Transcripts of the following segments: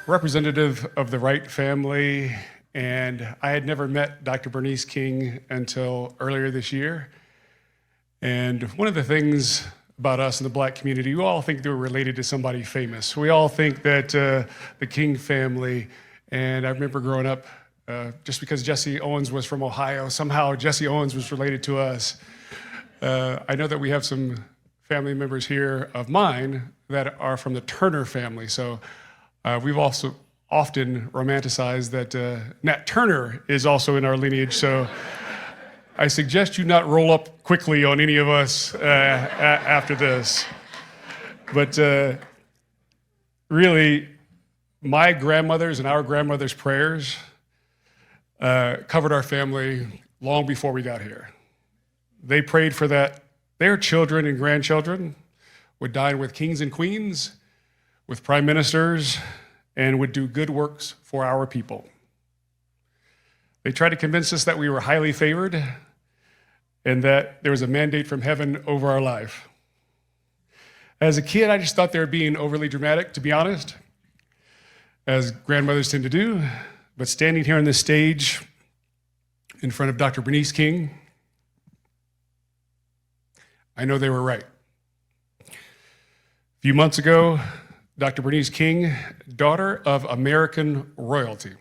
representative of the Wright family, and I had never met Dr. Bernice King until earlier this year. And one of the things about us in the Black community, we all think that we're related to somebody famous. We all think that the King family, and I remember growing up, just because Jesse Owens was from Ohio, somehow Jesse Owens was related to us. I know that we have some family members here of mine that are from the Turner family, so we've also often romanticized that Nat Turner is also in our lineage, so I suggest you not roll up quickly on any of us after this. But really, my grandmother's and our grandmother's prayers covered our family long before we got here. They prayed for that their children and grandchildren would dine with kings and queens, with prime ministers, and would do good works for our people. They tried to convince us that we were highly favored and that there was a mandate from heaven over our life. As a kid, I just thought they were being overly dramatic, to be honest, as grandmothers tend to do. But standing here on this stage in front of Dr. Bernice King, I know they were right. A few months ago, Dr. Bernice King, daughter of American royalty.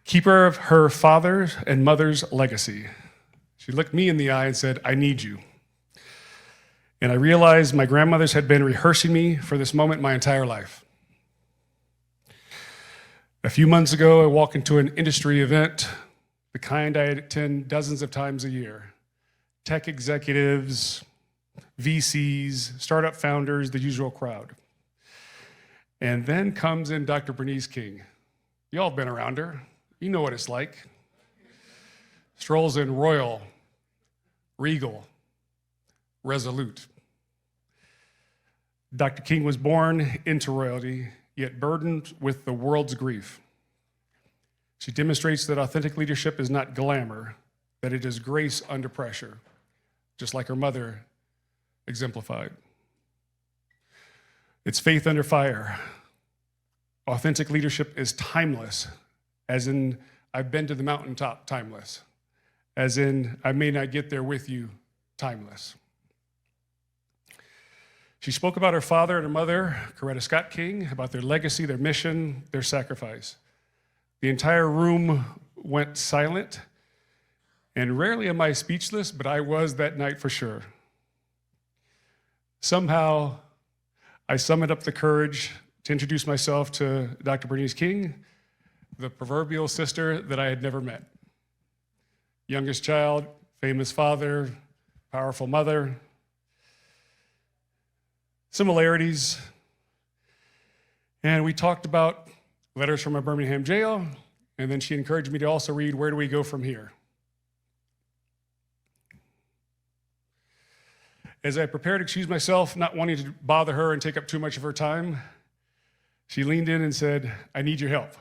Keeper of her father's and mother's legacy. She looked me in the eye and said, "I need you." And I realized my grandmothers had been rehearsing me for this moment my entire life. A few months ago, I walked into an industry event, the kind I attend dozens of times a year. Tech executives, VCs, startup founders, the usual crowd. And then comes in Dr. Bernice King. Y'all have been around her. You know what it's like. Strolls in royal, regal, resolute. Dr. King was born into royalty, yet burdened with the world's grief. She demonstrates that authentic leadership is not glamour, that it is grace under pressure, just like her mother exemplified. It's faith under fire. Authentic leadership is timeless, as in, I've been to the mountaintop, timeless. As in, I may not get there with you, timeless. She spoke about her father and her mother, Coretta Scott King, about their legacy, their mission, their sacrifice. The entire room went silent, and rarely am I speechless, but I was that night for sure. Somehow, I summoned up the courage to introduce myself to Dr. Bernice King, the proverbial sister that I had never met. Youngest child, famous father, powerful mother. Similarities. And we talked about letters from a Birmingham jail, and then she encouraged me to also read Where Do We Go From Here? As I prepared to excuse myself, not wanting to bother her and take up too much of her time, she leaned in and said, "I need your help."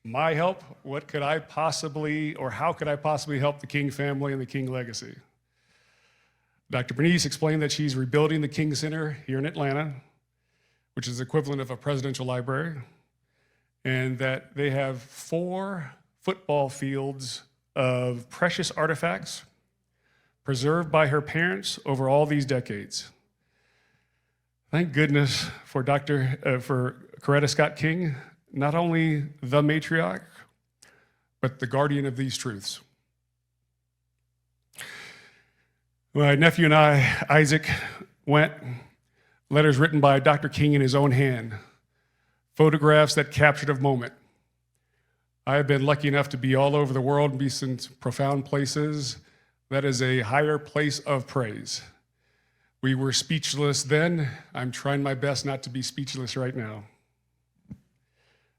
My help? What could I possibly, or how could I possibly help the King family and the King legacy? Dr. Bernice explained that she's rebuilding the King Center here in Atlanta, which is the equivalent of a presidential library, and that they have 4 football fields of precious artifacts preserved by her parents over all these decades. Thank goodness for for Coretta Scott King, not only the matriarch, but the guardian of these truths. My nephew and I, Isaac, went, letters written by Dr. King in his own hand, photographs that captured a moment. I have been lucky enough to be all over the world and be in profound places. That is a higher place of praise. We were speechless then. I'm trying my best not to be speechless right now.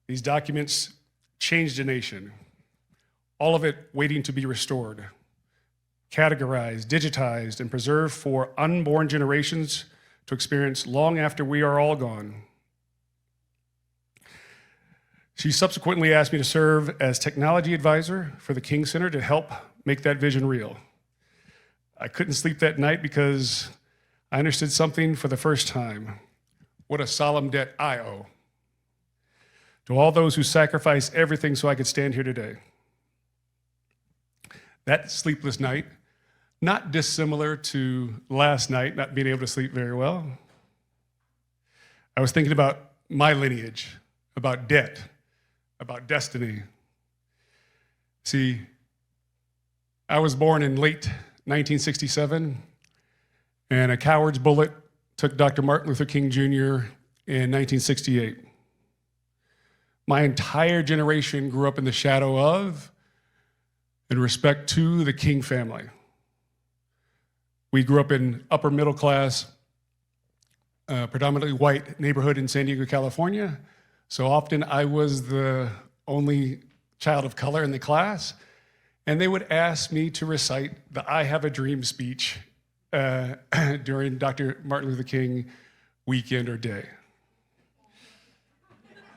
These documents changed a nation, all of it waiting to be restored, categorized, digitized, and preserved for unborn generations to experience long after we are all gone. She subsequently asked me to serve as technology advisor for the King Center to help make that vision real. I couldn't sleep that night because I understood something for the first time. What a solemn debt I owe to all those who sacrificed everything so I could stand here today. That sleepless night, not dissimilar to last night, not being able to sleep very well. I was thinking about my lineage, about debt, about destiny. See, I was born in late 1967, and a coward's bullet took Dr. Martin Luther King Jr. in 1968. My entire generation grew up in the shadow of and respect to the King family. We grew up in upper middle class, predominantly white neighborhood in San Diego, California. So often I was the only child of color in the class, and they would ask me to recite the I Have a Dream speech during Dr. Martin Luther King weekend or day.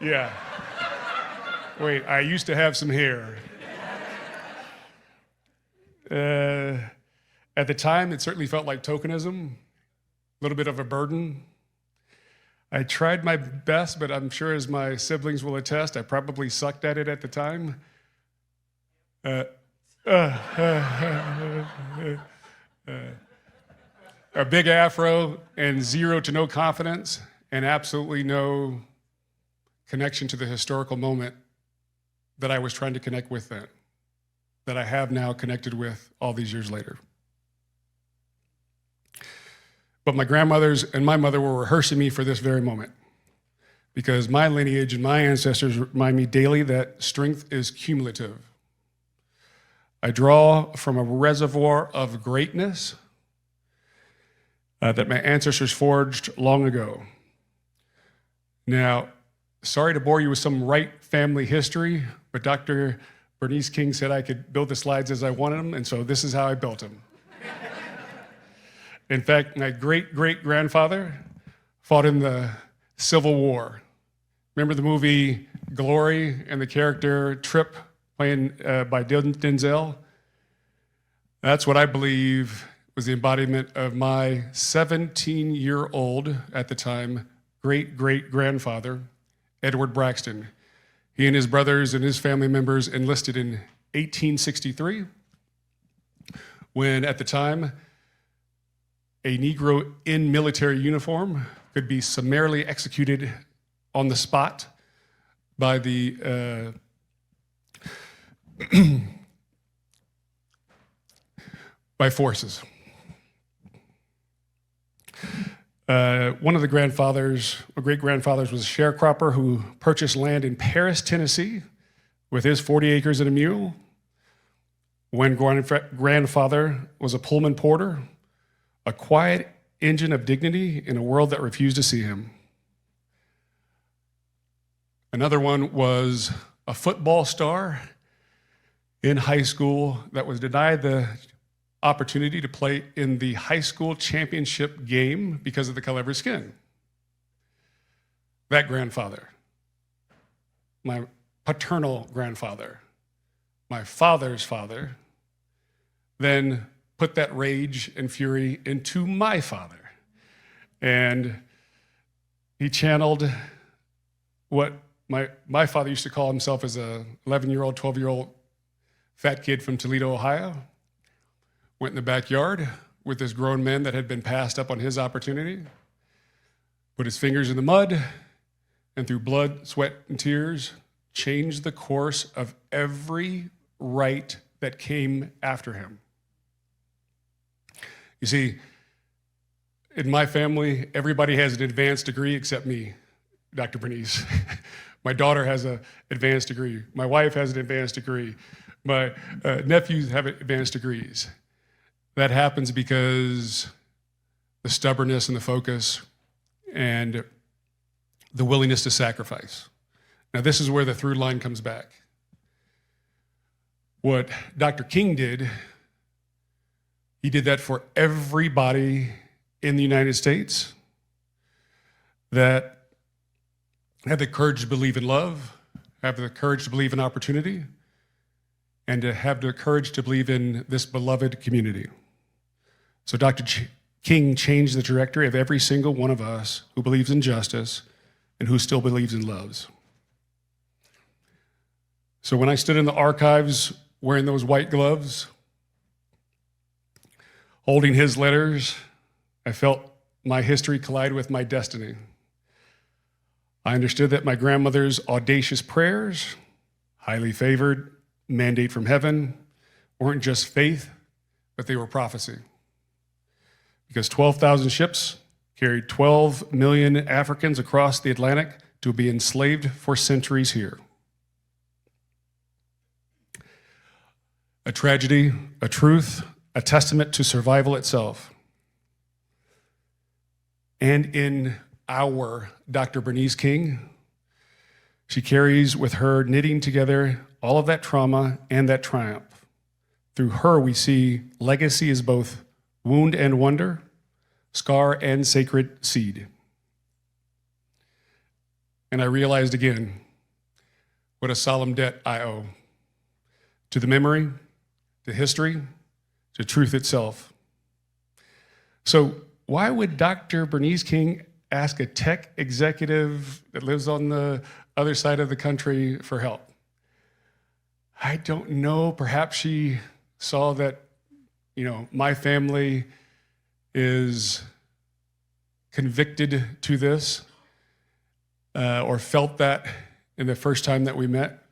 Yeah. Wait, I used to have some hair. At the time, it certainly felt like tokenism, a little bit of a burden. I tried my best, but I'm sure as my siblings will attest, I probably sucked at it at the time. A big afro and zero to no confidence and absolutely no connection to the historical moment that I was trying to connect with then, that I have now connected with all these years later. But my grandmothers and my mother were rehearsing me for this very moment, because my lineage and my ancestors remind me daily that strength is cumulative. I draw from a reservoir of greatness that my ancestors forged long ago. Now, sorry to bore you with some Wright family history, but Dr. Bernice King said I could build the slides as I wanted them, and so this is how I built them. In fact, my great-great-grandfather fought in the Civil War. Remember the movie Glory and the character Trip playing by Denzel? That's what I believe was the embodiment of my 17-year-old, at the time, great-great-grandfather, Edward Braxton. He and his brothers and his family members enlisted in 1863, when at the time, a Negro in military uniform could be summarily executed on the spot by the by forces. One of the grandfathers, or great-grandfathers, was a sharecropper who purchased land in Paris, Tennessee, with his 40 acres and a mule. When grandfather was a Pullman porter, a quiet engine of dignity in a world that refused to see him. Another one was a football star in high school that was denied the opportunity to play in the high school championship game because of the color of his skin. That grandfather, my paternal grandfather, my father's father, then put that rage and fury into my father. And he channeled what my father used to call himself as a 11-year-old, 12-year-old fat kid from Toledo, Ohio. Went in the backyard with this grown man that had been passed up on his opportunity, put his fingers in the mud, and through blood, sweat, and tears, changed the course of every Wright that came after him. You see, in my family, everybody has an advanced degree except me, Dr. Bernice. My daughter has an advanced degree. My wife has an advanced degree. My nephews have advanced degrees. That happens because the stubbornness and the focus and the willingness to sacrifice. Now, this is where the through line comes back. What Dr. King did, he did that for everybody in the United States that had the courage to believe in love, have the courage to believe in opportunity, and to have the courage to believe in this beloved community. So Dr. King changed the trajectory of every single one of us who believes in justice and who still believes in loves. So when I stood in the archives wearing those white gloves, holding his letters, I felt my history collide with my destiny. I understood that my grandmother's audacious prayers, highly favored, mandate from heaven, weren't just faith, but they were prophecy. Because 12,000 ships carried 12 million Africans across the Atlantic to be enslaved for centuries here. A tragedy, a truth, a testament to survival itself. And in our Dr. Bernice King, she carries with her knitting together all of that trauma and that triumph. Through her, we see legacy is both wound and wonder, scar and sacred seed. And I realized again what a solemn debt I owe to the memory, to history, to truth itself. So why would Dr. Bernice King ask a tech executive that lives on the other side of the country for help? I don't know. Perhaps she saw that, my family is convicted to this, or felt that in the first time that we met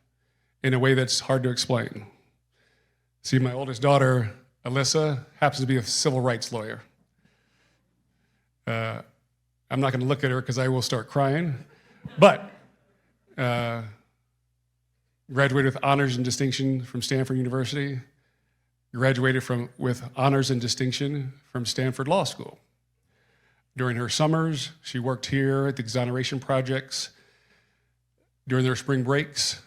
in a way that's hard to explain. See, my oldest daughter, Alyssa, happens to be a civil rights lawyer. I'm not going to look at her because I will start crying, but graduated with honors and distinction from Stanford University, graduated with honors and distinction from Stanford Law School. During her summers, she worked here at the exoneration projects. During their spring breaks,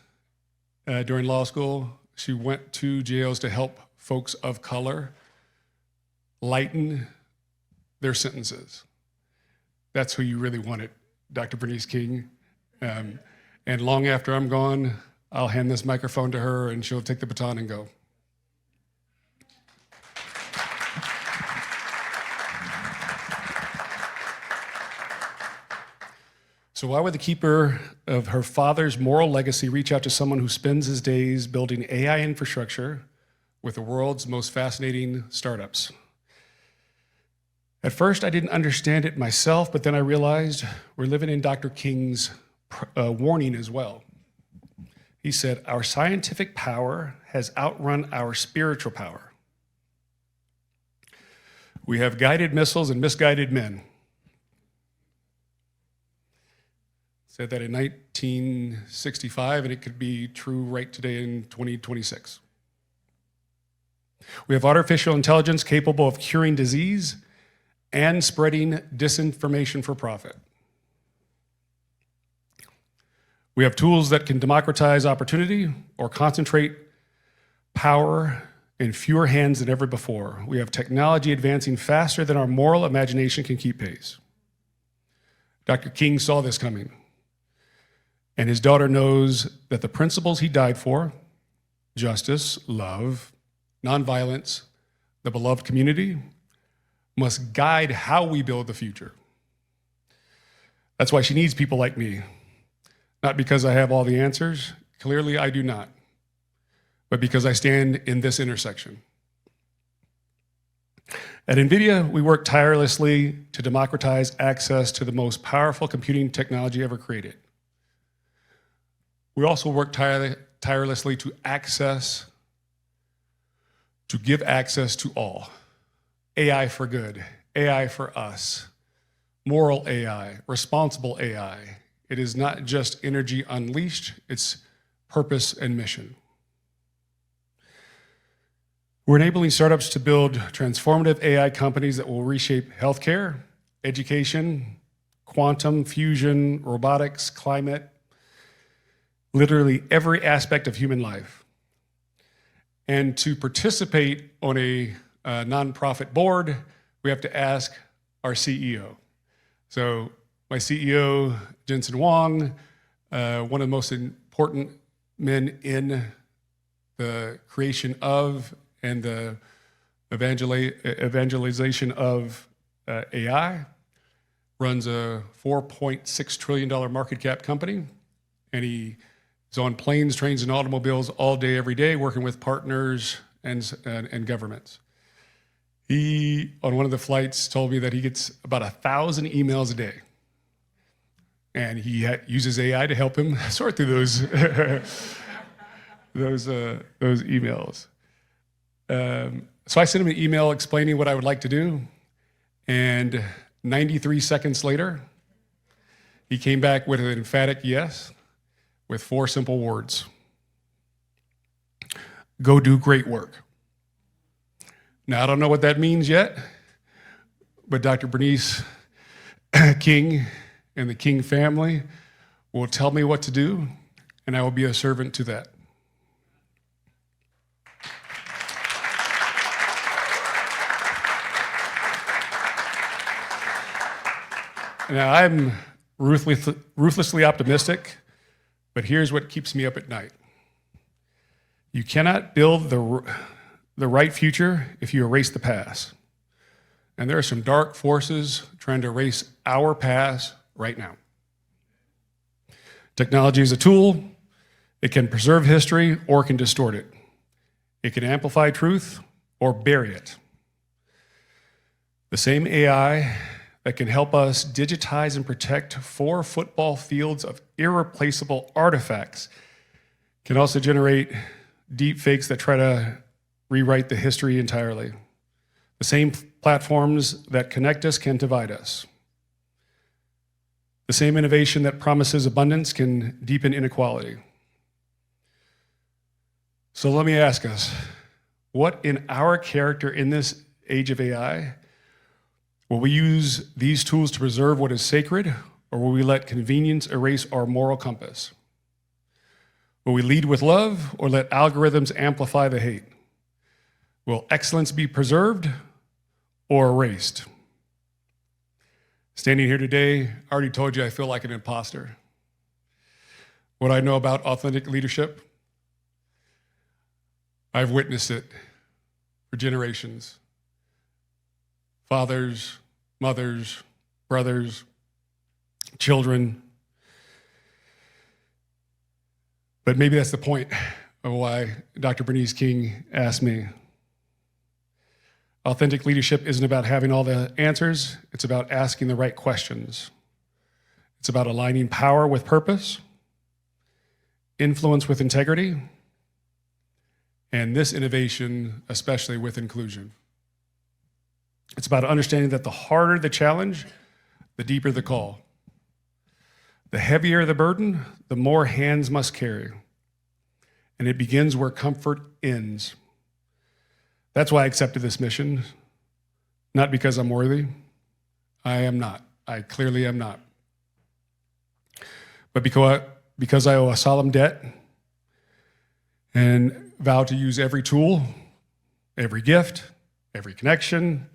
during law school, she went to jails to help folks of color lighten their sentences. That's who you really wanted, Dr. Bernice King. And long after I'm gone, I'll hand this microphone to her and she'll take the baton and go. So why would the keeper of her father's moral legacy reach out to someone who spends his days building AI infrastructure with the world's most fascinating startups? At first, I didn't understand it myself, but then I realized we're living in Dr. King's warning as well. He said, our scientific power has outrun our spiritual power. We have guided missiles and misguided men. Said that in 1965, and it could be true right today in 2026. We have artificial intelligence capable of curing disease and spreading disinformation for profit. We have tools that can democratize opportunity or concentrate power in fewer hands than ever before. We have technology advancing faster than our moral imagination can keep pace. Dr. King saw this coming. And his daughter knows that the principles he died for, justice, love, nonviolence, the beloved community, must guide how we build the future. That's why she needs people like me. Not because I have all the answers, clearly I do not, but because I stand in this intersection. At NVIDIA, we work tirelessly to democratize access to the most powerful computing technology ever created. We also work tirelessly to give access to all. AI for good, AI for us, moral AI, responsible AI. It is not just energy unleashed, it's purpose and mission. We're enabling startups to build transformative AI companies that will reshape healthcare, education, quantum, fusion, robotics, climate, literally every aspect of human life. And to participate on a nonprofit board, we have to ask our CEO. So my CEO, Jensen Huang, one of the most important important men in the creation of and the evangelization of AI, runs a $4.6 trillion market cap company, and he is on planes, trains, and automobiles all day, every day, working with partners and governments. He, on one of the flights, told me that he gets about 1,000 emails a day. And he uses AI to help him sort through those those emails. So I sent him an email explaining what I would like to do, and 93 seconds later, he came back with an emphatic yes, with 4 simple words: go do great work. Now, I don't know what that means yet, but Dr. Bernice King and the King family will tell me what to do, and I will be a servant to that. Now, I'm ruthlessly optimistic, but here's what keeps me up at night. You cannot build the right future if you erase the past. And there are some dark forces trying to erase our past right now. Technology is a tool. It can preserve history or can distort it. It can amplify truth or bury it. The same AI that can help us digitize and protect 4 football fields of irreplaceable artifacts can also generate deep fakes that try to rewrite the history entirely. The same platforms that connect us can divide us. The same innovation that promises abundance can deepen inequality. So let me ask us, what in our character in this age of AI, will we use these tools to preserve what is sacred, or will we let convenience erase our moral compass? Will we lead with love, or let algorithms amplify the hate? Will excellence be preserved or erased? Standing here today, I already told you I feel like an imposter. What I know about authentic leadership, I've witnessed it for generations. Fathers, mothers, brothers, children. But maybe that's the point of why Dr. Bernice King asked me. Authentic leadership isn't about having all the answers. It's about asking the right questions. It's about aligning power with purpose, influence with integrity, and this innovation, especially with inclusion. It's about understanding that the harder the challenge, the deeper the call. The heavier the burden, the more hands must carry. And it begins where comfort ends. That's why I accepted this mission, not because I'm worthy. I am not. I clearly am not. But because I owe a solemn debt and vow to use every tool, every gift, every connection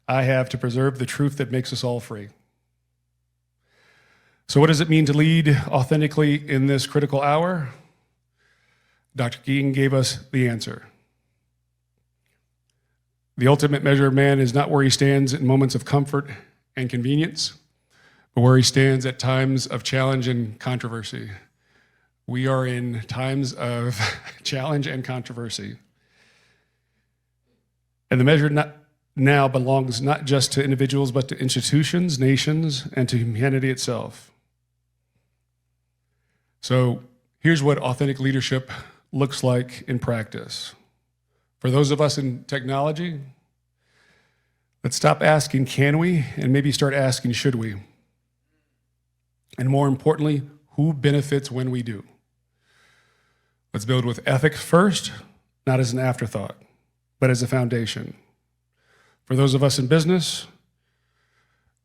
I have to preserve the truth that makes us all free. So what does it mean to lead authentically in this critical hour? Dr. King gave us the answer. The ultimate measure of man is not where he stands in moments of comfort and convenience, but where he stands at times of challenge and controversy. We are in times of challenge and controversy. And the measure now belongs not just to individuals, but to institutions, nations, and to humanity itself. So here's what authentic leadership looks like in practice. For those of us in technology, let's stop asking, can we, and maybe start asking, should we? And more importantly, who benefits when we do? Let's build with ethics first, not as an afterthought, but as a foundation. For those of us in business,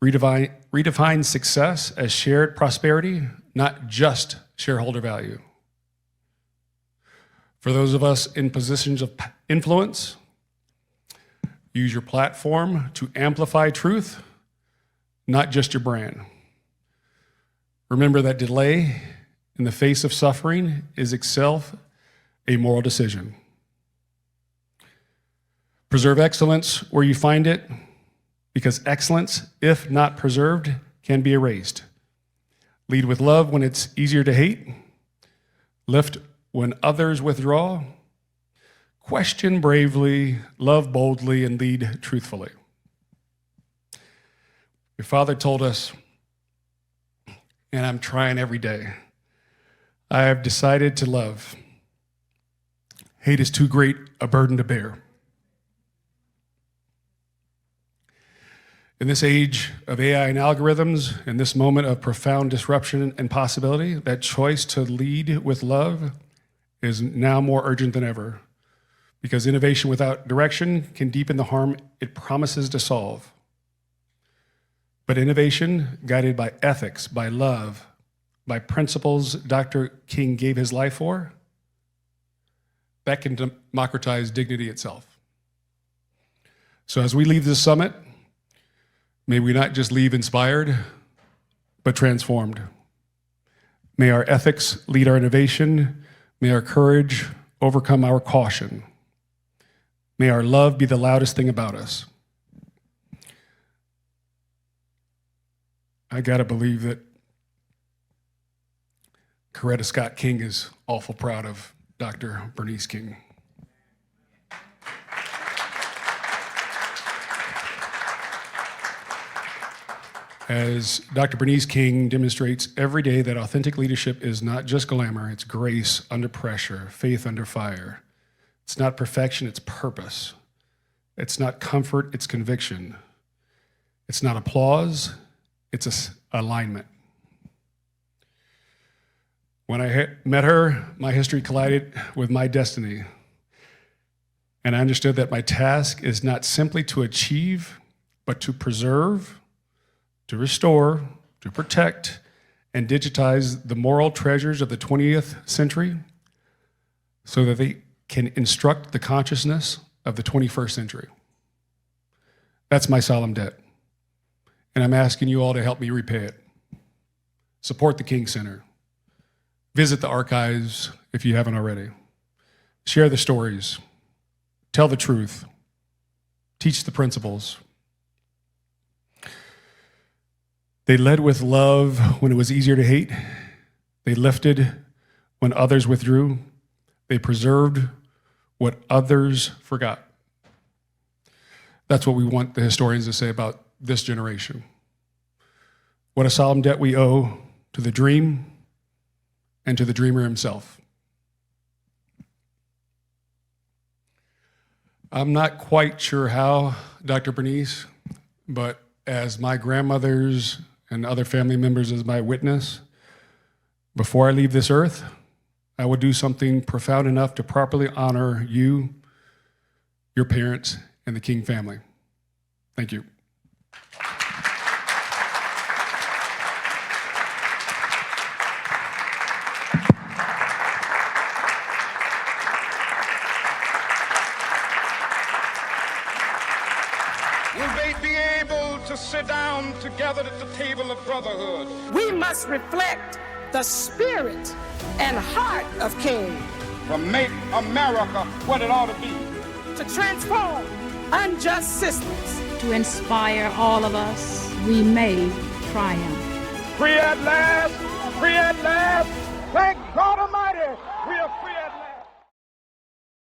redefine success as shared prosperity, not just shareholder value. For those of us in positions of influence, use your platform to amplify truth, not just your brand. Remember that delay in the face of suffering is itself a moral decision. Preserve excellence where you find it, because excellence, if not preserved, can be erased. Lead with love when it's easier to hate. Lift when others withdraw. Question bravely, love boldly, and lead truthfully. Your father told us, and I'm trying every day, I have decided to love. Hate is too great a burden to bear. In this age of AI and algorithms, in this moment of profound disruption and possibility, that choice to lead with love is now more urgent than ever, because innovation without direction can deepen the harm it promises to solve. But innovation guided by ethics, by love, by principles Dr. King gave his life for, that can democratize dignity itself. So as we leave this summit, may we not just leave inspired, but transformed. May our ethics lead our innovation. May our courage overcome our caution. May our love be the loudest thing about us. I gotta believe that Coretta Scott King is awful proud of Dr. Bernice King. As Dr. Bernice King demonstrates every day that authentic leadership is not just glamour, it's grace under pressure, faith under fire. It's not perfection, it's purpose. It's not comfort, it's conviction. It's not applause, it's alignment. When I met her, my history collided with my destiny. And I understood that my task is not simply to achieve, but to preserve, to restore, to protect, and digitize the moral treasures of the 20th century so that they can instruct the consciousness of the 21st century. That's my solemn debt. And I'm asking you all to help me repay it. Support the King Center. Visit the archives if you haven't already. Share the stories. Tell the truth. Teach the principles. They led with love when it was easier to hate. They lifted when others withdrew. They preserved what others forgot. That's what we want the historians to say about this generation. What a solemn debt we owe to the dream and to the dreamer himself. I'm not quite sure how, Dr. Bernice, but as my grandmothers and other family members as my witness, before I leave this earth, I will do something profound enough to properly honor you, your parents, and the King family. Thank you. Will they be able to sit down together at the table of brotherhood? We must reflect the spirit and heart of King. To make America what it ought to be. To transform unjust systems. To inspire all of us, we may triumph. Free at last! Free at last! Thank God Almighty!